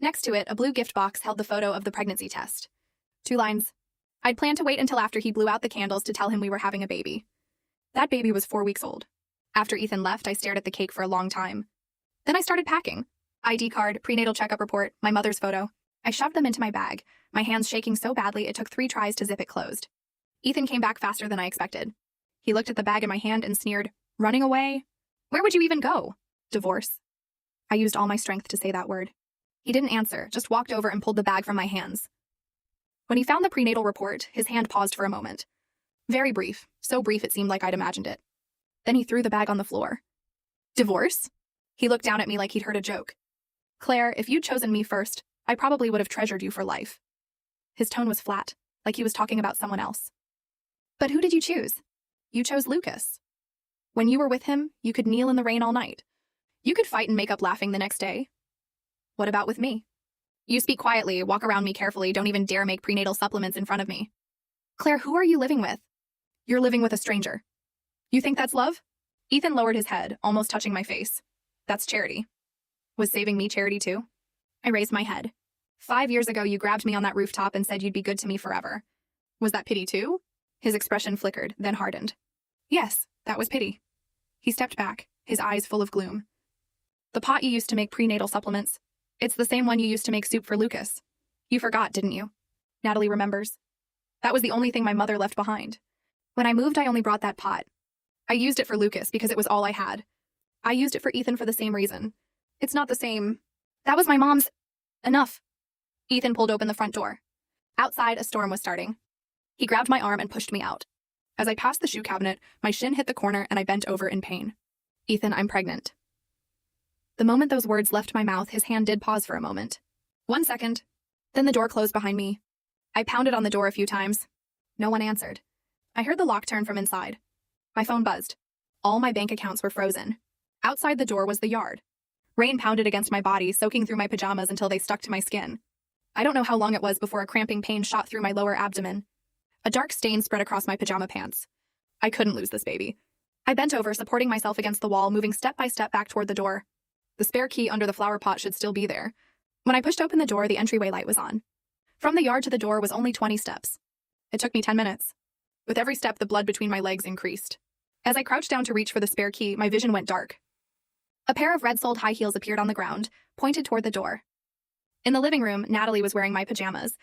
Next to it, a blue gift box held the photo of the pregnancy test. 2 lines. I'd planned to wait until after he blew out the candles to tell him we were having a baby. That baby was 4 weeks old. After Ethan left, I stared at the cake for a long time. Then I started packing. ID card, prenatal checkup report, my mother's photo. I shoved them into my bag, my hands shaking so badly it took 3 tries to zip it closed. Ethan came back faster than I expected. He looked at the bag in my hand and sneered, "Running away? Where would you even go? Divorce?" I used all my strength to say that word. He didn't answer, just walked over and pulled the bag from my hands. When he found the prenatal report, his hand paused for a moment. Very brief, so brief it seemed like I'd imagined it. Then he threw the bag on the floor. "Divorce?" He looked down at me like he'd heard a joke. "Claire, if you'd chosen me first, I probably would have treasured you for life." His tone was flat, like he was talking about someone else. "But who did you choose? You chose Lucas. When you were with him, you could kneel in the rain all night. You could fight and make up laughing the next day. What about with me? You speak quietly, walk around me carefully, don't even dare make prenatal supplements in front of me. Claire, who are you living with? You're living with a stranger. You think that's love?" Ethan lowered his head, almost touching my face. "That's charity." Was saving me charity too? I raised my head. 5 years ago, you grabbed me on that rooftop and said you'd be good to me forever. Was that pity too? His expression flickered, then hardened. Yes, that was pity. He stepped back, his eyes full of gloom. The pot you used to make prenatal supplements. It's the same one you used to make soup for Lucas. You forgot, didn't you? Natalie remembers. That was the only thing my mother left behind. When I moved, I only brought that pot. I used it for Lucas because it was all I had. I used it for Ethan for the same reason. It's not the same. That was my mom's. Enough. Ethan pulled open the front door. Outside, a storm was starting. He grabbed my arm and pushed me out. As I passed the shoe cabinet, my shin hit the corner and I bent over in pain. "Ethan, I'm pregnant." The moment those words left my mouth, his hand did pause for a moment. 1 second. Then the door closed behind me. I pounded on the door a few times. No one answered. I heard the lock turn from inside. My phone buzzed. All my bank accounts were frozen. Outside the door was the yard. Rain pounded against my body, soaking through my pajamas until they stuck to my skin. I don't know how long it was before a cramping pain shot through my lower abdomen. A dark stain spread across my pajama pants. I couldn't lose this baby. I bent over, supporting myself against the wall, moving step by step back toward the door. The spare key under the flower pot should still be there. When I pushed open the door, the entryway light was on. From the yard to the door was only 20 steps. It took me 10 minutes. With every step, the blood between my legs increased. As I crouched down to reach for the spare key, my vision went dark. A pair of red-soled high heels appeared on the ground, pointed toward the door. In the living room, Natalie was wearing my pajamas,